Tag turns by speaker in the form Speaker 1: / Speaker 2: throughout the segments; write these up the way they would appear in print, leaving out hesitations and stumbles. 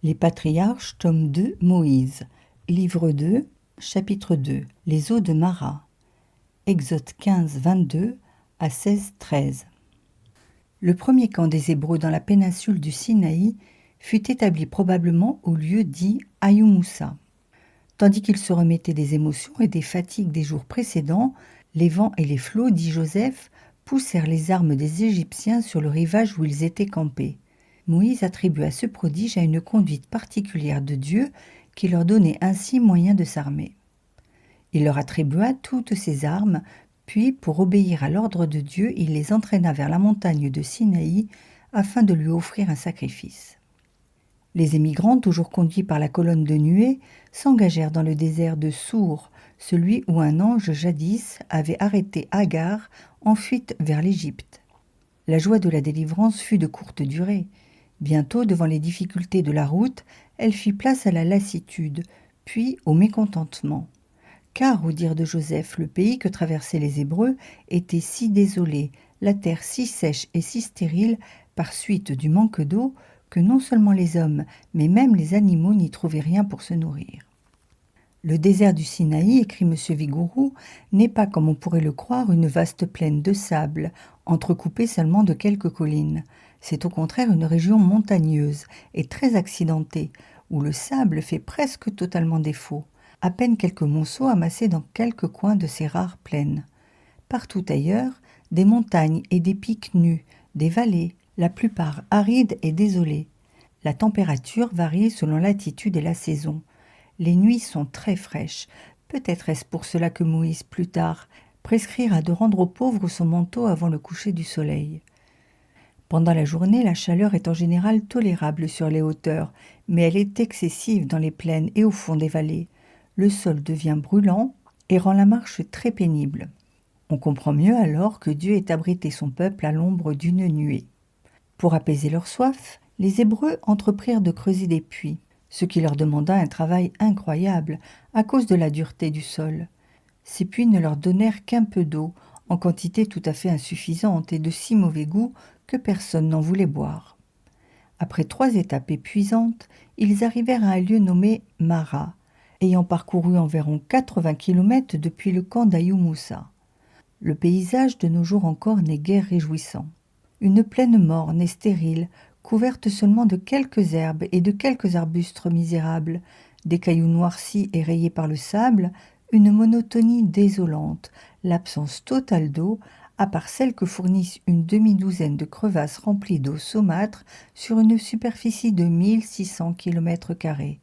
Speaker 1: Les Patriarches, tome 2, Moïse. Livre 2, chapitre 2. Les eaux de Mara. Exode 15, 22 à 16, 13. Le premier camp des Hébreux dans la péninsule du Sinaï fut établi probablement au lieu dit Ayumoussa. Tandis qu'ils se remettaient des émotions et des fatigues des jours précédents, les vents et les flots, dit Joseph, poussèrent les armes des Égyptiens sur le rivage où ils étaient campés. Moïse attribua ce prodige à une conduite particulière de Dieu qui leur donnait ainsi moyen de s'armer. Il leur attribua toutes ces armes, puis, pour obéir à l'ordre de Dieu, il les entraîna vers la montagne de Sinaï afin de lui offrir un sacrifice. Les émigrants, toujours conduits par la colonne de nuée, s'engagèrent dans le désert de Sour, celui où un ange jadis avait arrêté Agar en fuite vers l'Égypte. La joie de la délivrance fut de courte durée. Bientôt, devant les difficultés de la route, elle fit place à la lassitude, puis au mécontentement. Car, au dire de Joseph, le pays que traversaient les Hébreux était si désolé, la terre si sèche et si stérile par suite du manque d'eau, que non seulement les hommes, mais même les animaux n'y trouvaient rien pour se nourrir. Le désert du Sinaï, écrit M. Vigouroux, n'est pas, comme on pourrait le croire, une vaste plaine de sable, entrecoupée seulement de quelques collines. C'est au contraire une région montagneuse et très accidentée, où le sable fait presque totalement défaut, à peine quelques monceaux amassés dans quelques coins de ces rares plaines. Partout ailleurs, des montagnes et des pics nus, des vallées, la plupart arides et désolées. La température varie selon l'altitude et la saison. Les nuits sont très fraîches. Peut-être est-ce pour cela que Moïse, plus tard, prescrira de rendre aux pauvres son manteau avant le coucher du soleil. Pendant la journée, la chaleur est en général tolérable sur les hauteurs, mais elle est excessive dans les plaines et au fond des vallées. Le sol devient brûlant et rend la marche très pénible. On comprend mieux alors que Dieu ait abrité son peuple à l'ombre d'une nuée. Pour apaiser leur soif, les Hébreux entreprirent de creuser des puits, ce qui leur demanda un travail incroyable à cause de la dureté du sol. Ces puits ne leur donnèrent qu'un peu d'eau, en quantité tout à fait insuffisante et de si mauvais goût que personne n'en voulait boire. Après 3 étapes épuisantes, ils arrivèrent à un lieu nommé Mara, ayant parcouru environ 80 kilomètres depuis le camp d'Ayumoussa. Le paysage de nos jours encore n'est guère réjouissant. Une plaine morne et stérile, couverte seulement de quelques herbes et de quelques arbustes misérables, des cailloux noircis et rayés par le sable, une monotonie désolante, l'absence totale d'eau, à part celle que fournissent une demi-douzaine de crevasses remplies d'eau saumâtre sur une superficie de 1600 km².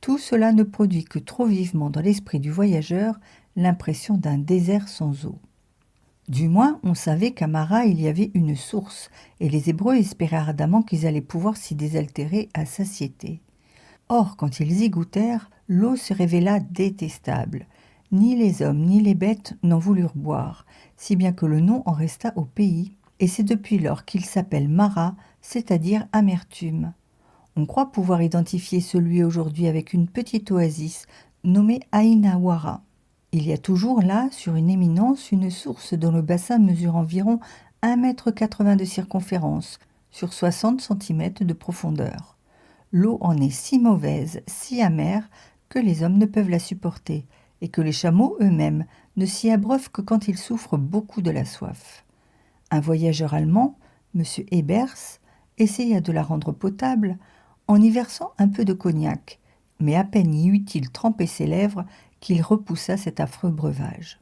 Speaker 1: Tout cela ne produit que trop vivement dans l'esprit du voyageur l'impression d'un désert sans eau. Du moins, on savait qu'à Mara il y avait une source, et les Hébreux espéraient ardemment qu'ils allaient pouvoir s'y désaltérer à satiété. Or, quand ils y goûtèrent, l'eau se révéla détestable. Ni les hommes ni les bêtes n'en voulurent boire, si bien que le nom en resta au pays, et c'est depuis lors qu'il s'appelle Mara, c'est-à-dire amertume. On croit pouvoir identifier celui aujourd'hui avec une petite oasis nommée Aïnawara. Il y a toujours là, sur une éminence, une source dont le bassin mesure environ 1,80 m de circonférence, sur 60 cm de profondeur. L'eau en est si mauvaise, si amère, que les hommes ne peuvent la supporter, et que les chameaux eux-mêmes ne s'y abreuvent que quand ils souffrent beaucoup de la soif. Un voyageur allemand, M. Ebers, essaya de la rendre potable en y versant un peu de cognac, mais à peine y eut-il trempé ses lèvres qu'il repoussa cet affreux breuvage.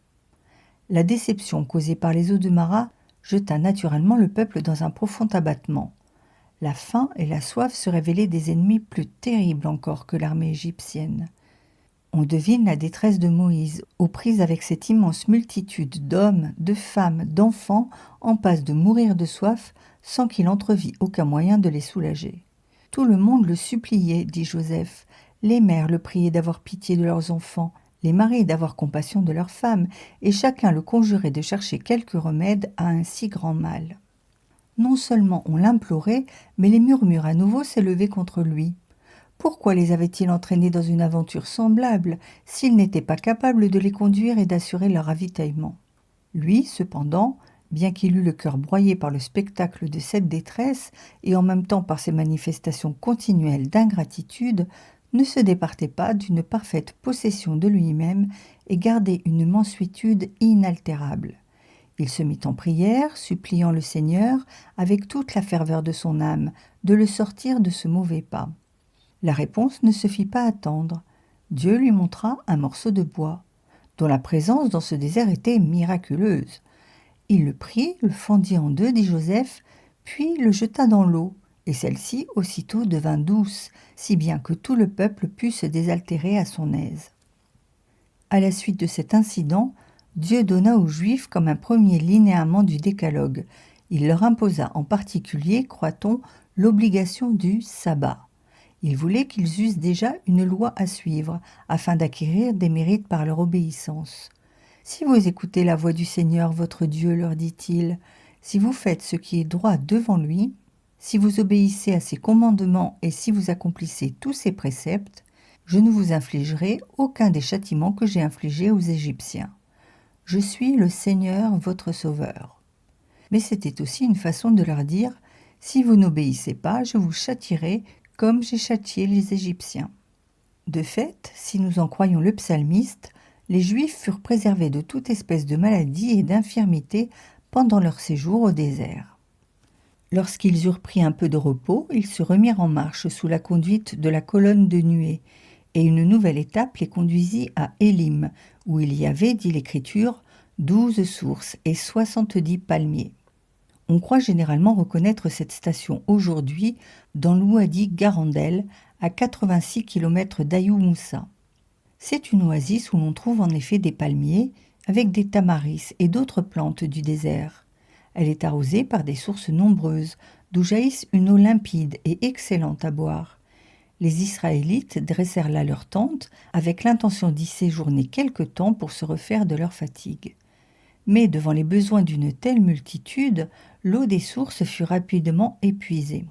Speaker 1: La déception causée par les eaux de Mara jeta naturellement le peuple dans un profond abattement. La faim et la soif se révélaient des ennemis plus terribles encore que l'armée égyptienne. On devine la détresse de Moïse, aux prises avec cette immense multitude d'hommes, de femmes, d'enfants, en passe de mourir de soif, sans qu'il entrevît aucun moyen de les soulager. Tout le monde le suppliait, dit Joseph. Les mères le priaient d'avoir pitié de leurs enfants, les maris d'avoir compassion de leurs femmes, et chacun le conjurait de chercher quelque remède à un si grand mal. Non seulement on l'implorait, mais les murmures à nouveau s'élevaient contre lui. Pourquoi les avait-il entraînés dans une aventure semblable, s'il n'était pas capable de les conduire et d'assurer leur ravitaillement ? Lui, cependant, bien qu'il eût le cœur broyé par le spectacle de cette détresse et en même temps par ces manifestations continuelles d'ingratitude, ne se départait pas d'une parfaite possession de lui-même et gardait une mansuétude inaltérable. Il se mit en prière, suppliant le Seigneur, avec toute la ferveur de son âme, de le sortir de ce mauvais pas. La réponse ne se fit pas attendre. Dieu lui montra un morceau de bois, dont la présence dans ce désert était miraculeuse. Il le prit, le fendit en deux, dit Joseph, puis le jeta dans l'eau, et celle-ci aussitôt devint douce, si bien que tout le peuple put se désaltérer à son aise. À la suite de cet incident, Dieu donna aux Juifs comme un premier linéament du décalogue. Il leur imposa en particulier, croit-on, l'obligation du sabbat. Il voulait qu'ils eussent déjà une loi à suivre, afin d'acquérir des mérites par leur obéissance. « Si vous écoutez la voix du Seigneur votre Dieu, leur dit-il, si vous faites ce qui est droit devant lui, si vous obéissez à ses commandements et si vous accomplissez tous ses préceptes, je ne vous infligerai aucun des châtiments que j'ai infligés aux Égyptiens. Je suis le Seigneur votre Sauveur. » Mais c'était aussi une façon de leur dire « Si vous n'obéissez pas, je vous châtierai comme j'ai châtié les Égyptiens. » De fait, si nous en croyons le psalmiste, les Juifs furent préservés de toute espèce de maladie et d'infirmité pendant leur séjour au désert. Lorsqu'ils eurent pris un peu de repos, ils se remirent en marche sous la conduite de la colonne de nuée, et une nouvelle étape les conduisit à Élim, où il y avait, dit l'Écriture, 12 sources et 70 palmiers. On croit généralement reconnaître cette station aujourd'hui dans l'Ouadi Garandel, à 86 km d'Ayoub Moussa. C'est une oasis où l'on trouve en effet des palmiers, avec des tamaris et d'autres plantes du désert. Elle est arrosée par des sources nombreuses, d'où jaillissent une eau limpide et excellente à boire. Les Israélites dressèrent là leur tente, avec l'intention d'y séjourner quelque temps pour se refaire de leur fatigue. Mais devant les besoins d'une telle multitude, l'eau des sources fut rapidement épuisée.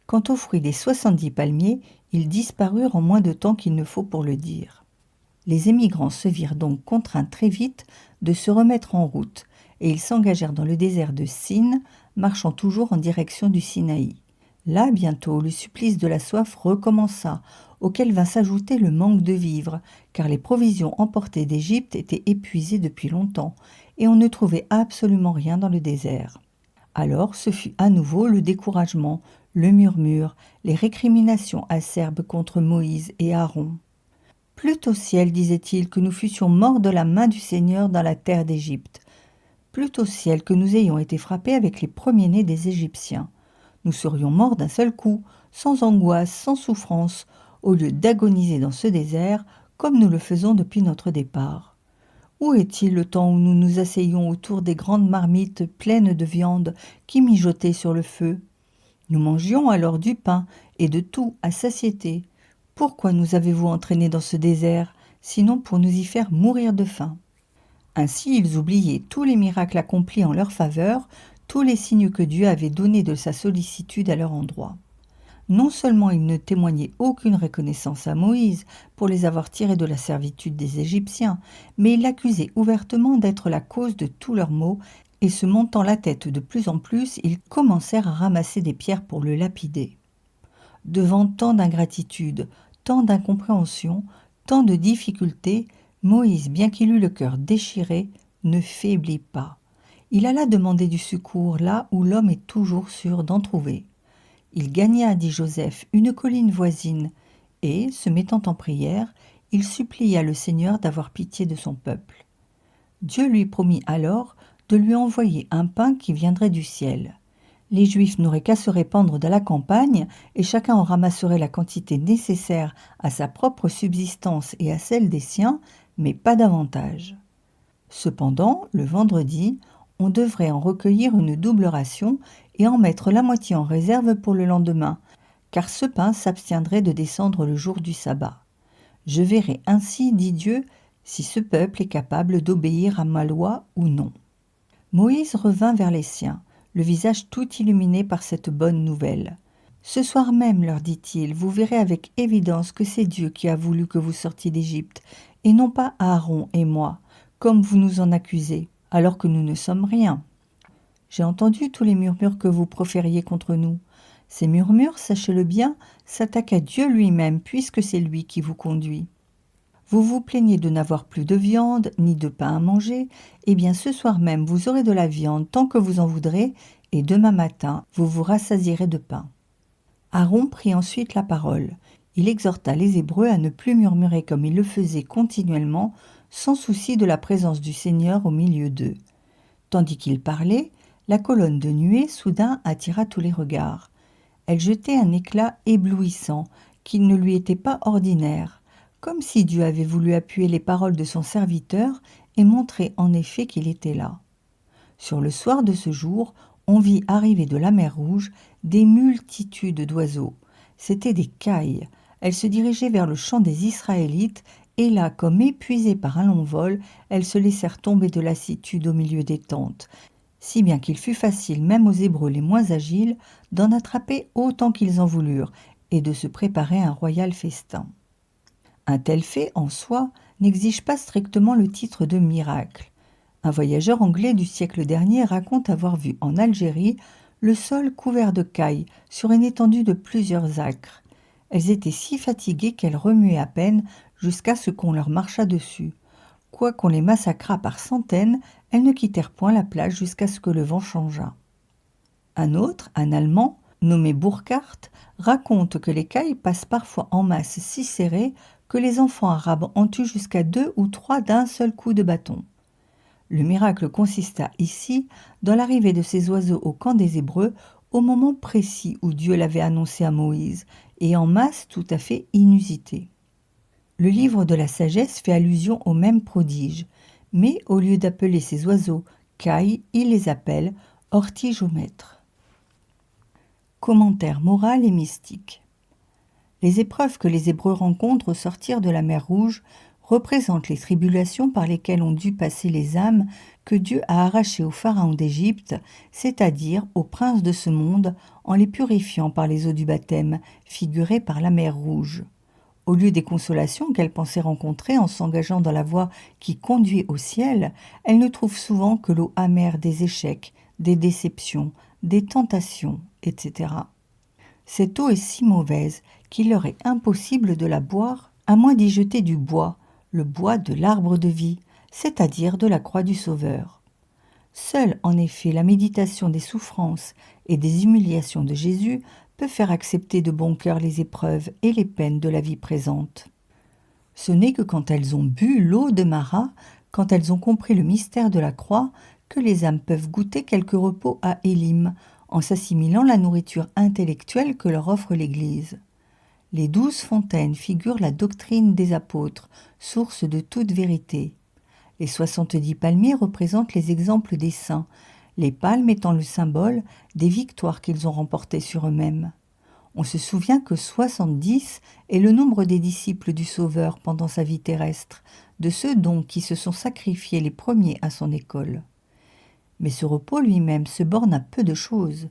Speaker 1: Quant aux fruits des 70 palmiers, ils disparurent en moins de temps qu'il ne faut pour le dire. Les émigrants se virent donc contraints très vite de se remettre en route, et ils s'engagèrent dans le désert de Sin, marchant toujours en direction du Sinaï. Là, bientôt, le supplice de la soif recommença, auquel vint s'ajouter le manque de vivres, car les provisions emportées d'Égypte étaient épuisées depuis longtemps, et on ne trouvait absolument rien dans le désert. Alors ce fut à nouveau le découragement, le murmure, les récriminations acerbes contre Moïse et Aaron. « Plût au ciel, disait-il, que nous fussions morts de la main du Seigneur dans la terre d'Égypte. Plût au ciel que nous ayons été frappés avec les premiers-nés des Égyptiens. Nous serions morts d'un seul coup, sans angoisse, sans souffrance, au lieu d'agoniser dans ce désert, comme nous le faisons depuis notre départ. Où est-il le temps où nous nous asseyions autour des grandes marmites pleines de viande qui mijotaient sur le feu? Nous mangions alors du pain et de tout à satiété. Pourquoi nous avez-vous entraînés dans ce désert, sinon pour nous y faire mourir de faim ?» Ainsi ils oubliaient tous les miracles accomplis en leur faveur, tous les signes que Dieu avait donnés de sa sollicitude à leur endroit. Non seulement ils ne témoignaient aucune reconnaissance à Moïse pour les avoir tirés de la servitude des Égyptiens, mais ils l'accusaient ouvertement d'être la cause de tous leurs maux, et se montant la tête de plus en plus, ils commencèrent à ramasser des pierres pour le lapider. Devant tant d'ingratitude, tant d'incompréhension, tant de difficultés, Moïse, bien qu'il eût le cœur déchiré, ne faiblit pas. Il alla demander du secours là où l'homme est toujours sûr d'en trouver. Il gagna, dit Joseph, une colline voisine, et, se mettant en prière, il supplia le Seigneur d'avoir pitié de son peuple. Dieu lui promit alors de lui envoyer un pain qui viendrait du ciel. Les Juifs n'auraient qu'à se répandre dans la campagne, et chacun en ramasserait la quantité nécessaire à sa propre subsistance et à celle des siens, mais pas davantage. Cependant, le vendredi, on devrait en recueillir une double ration et en mettre la moitié en réserve pour le lendemain, car ce pain s'abstiendrait de descendre le jour du sabbat. Je verrai ainsi, dit Dieu, si ce peuple est capable d'obéir à ma loi ou non. Moïse revint vers les siens, le visage tout illuminé par cette bonne nouvelle. « Ce soir même, leur dit-il, vous verrez avec évidence que c'est Dieu qui a voulu que vous sortiez d'Égypte, et non pas Aaron et moi, comme vous nous en accusez, alors que nous ne sommes rien. » J'ai entendu tous les murmures que vous profériez contre nous. Ces murmures, sachez-le bien, s'attaquent à Dieu lui-même, puisque c'est lui qui vous conduit. Vous vous plaignez de n'avoir plus de viande, ni de pain à manger. Eh bien, ce soir même, vous aurez de la viande tant que vous en voudrez, et demain matin, vous vous rassasierez de pain. Aaron prit ensuite la parole. Il exhorta les Hébreux à ne plus murmurer comme ils le faisaient continuellement, sans souci de la présence du Seigneur au milieu d'eux. Tandis qu'il parlait, la colonne de nuée soudain attira tous les regards. Elle jetait un éclat éblouissant qui ne lui était pas ordinaire, comme si Dieu avait voulu appuyer les paroles de son serviteur et montrer en effet qu'il était là. Sur le soir de ce jour, on vit arriver de la mer Rouge des multitudes d'oiseaux. C'étaient des cailles. Elles se dirigeaient vers le champ des Israélites, et là, comme épuisées par un long vol, elles se laissèrent tomber de lassitude au milieu des tentes, si bien qu'il fut facile, même aux Hébreux les moins agiles, d'en attraper autant qu'ils en voulurent, et de se préparer un royal festin. Un tel fait, en soi, n'exige pas strictement le titre de miracle. Un voyageur anglais du siècle dernier raconte avoir vu en Algérie le sol couvert de cailles sur une étendue de plusieurs acres. Elles étaient si fatiguées qu'elles remuaient à peine jusqu'à ce qu'on leur marchât dessus. Quoiqu'on les massacrât par centaines, elles ne quittèrent point la plage jusqu'à ce que le vent changeât. Un autre, un Allemand, nommé Burckhardt, raconte que les cailles passent parfois en masse si serrées que les enfants arabes en tuent jusqu'à 2 ou 3 d'un seul coup de bâton. Le miracle consista ici dans l'arrivée de ces oiseaux au camp des Hébreux au moment précis où Dieu l'avait annoncé à Moïse, et en masse tout à fait inusitée. Le livre de la sagesse fait allusion au même prodige, mais au lieu d'appeler ces oiseaux cailles, il les appelle ortigomètres. Commentaire moral et mystique. Les épreuves que les Hébreux rencontrent au sortir de la mer Rouge représentent les tribulations par lesquelles ont dû passer les âmes que Dieu a arrachées au pharaon d'Égypte, c'est-à-dire aux princes de ce monde, en les purifiant par les eaux du baptême, figurées par la mer Rouge. Au lieu des consolations qu'elles pensaient rencontrer en s'engageant dans la voie qui conduit au ciel, elles ne trouvent souvent que l'eau amère des échecs, des déceptions, des tentations, etc. Cette eau est si mauvaise qu'il leur est impossible de la boire, à moins d'y jeter du bois, le bois de l'arbre de vie, c'est-à-dire de la croix du Sauveur. Seule, en effet, la méditation des souffrances et des humiliations de Jésus peut faire accepter de bon cœur les épreuves et les peines de la vie présente. Ce n'est que quand elles ont bu l'eau de Mara, quand elles ont compris le mystère de la croix, que les âmes peuvent goûter quelque repos à Élim, en s'assimilant la nourriture intellectuelle que leur offre l'Église. Les 12 fontaines figurent la doctrine des apôtres, source de toute vérité. Les 70 palmiers représentent les exemples des saints, les palmes étant le symbole des victoires qu'ils ont remportées sur eux-mêmes. On se souvient que 70 est le nombre des disciples du Sauveur pendant sa vie terrestre, de ceux donc qui se sont sacrifiés les premiers à son école. Mais ce repos lui-même se borne à peu de choses.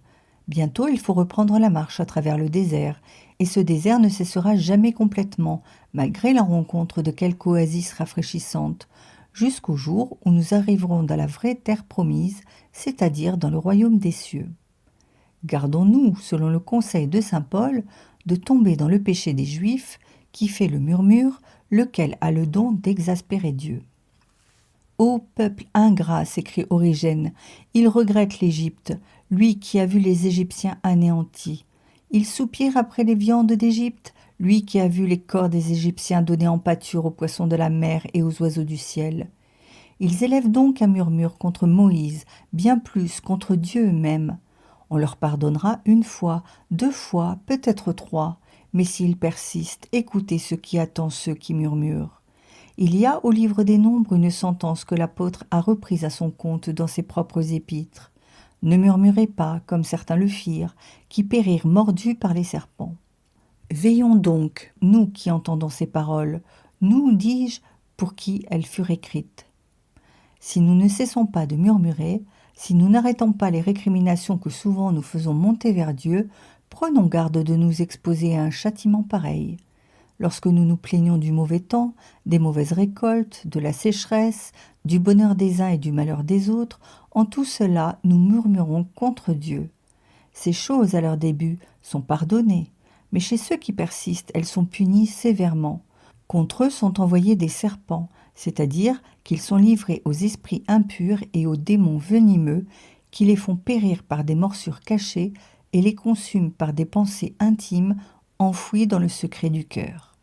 Speaker 1: Bientôt il faut reprendre la marche à travers le désert, et ce désert ne cessera jamais complètement, malgré la rencontre de quelque oasis rafraîchissante, jusqu'au jour où nous arriverons dans la vraie terre promise, c'est-à-dire dans le royaume des cieux. Gardons-nous, selon le conseil de saint Paul, de tomber dans le péché des Juifs, qui fait le murmure, lequel a le don d'exaspérer Dieu. « Ô peuple ingrat !» s'écrie Origène, « il regrette l'Égypte, lui qui a vu les Égyptiens anéantis. Il soupire après les viandes d'Égypte, lui qui a vu les corps des Égyptiens donnés en pâture aux poissons de la mer et aux oiseaux du ciel. Ils élèvent donc un murmure contre Moïse, bien plus contre Dieu même. On leur pardonnera 1 fois, 2 fois, peut-être 3, mais s'ils persistent, écoutez ce qui attend ceux qui murmurent. Il y a au livre des Nombres une sentence que l'apôtre a reprise à son compte dans ses propres épîtres. Ne murmurez pas, comme certains le firent, qui périrent mordus par les serpents. Veillons donc, nous qui entendons ces paroles, nous, dis-je, pour qui elles furent écrites. Si nous ne cessons pas de murmurer, si nous n'arrêtons pas les récriminations que souvent nous faisons monter vers Dieu, prenons garde de nous exposer à un châtiment pareil. Lorsque nous nous plaignons du mauvais temps, des mauvaises récoltes, de la sécheresse, du bonheur des uns et du malheur des autres, en tout cela, nous murmurons contre Dieu. Ces choses, à leur début, sont pardonnées, mais chez ceux qui persistent, elles sont punies sévèrement. Contre eux sont envoyés des serpents, c'est-à-dire qu'ils sont livrés aux esprits impurs et aux démons venimeux, qui les font périr par des morsures cachées et les consument par des pensées intimes enfouies dans le secret du cœur.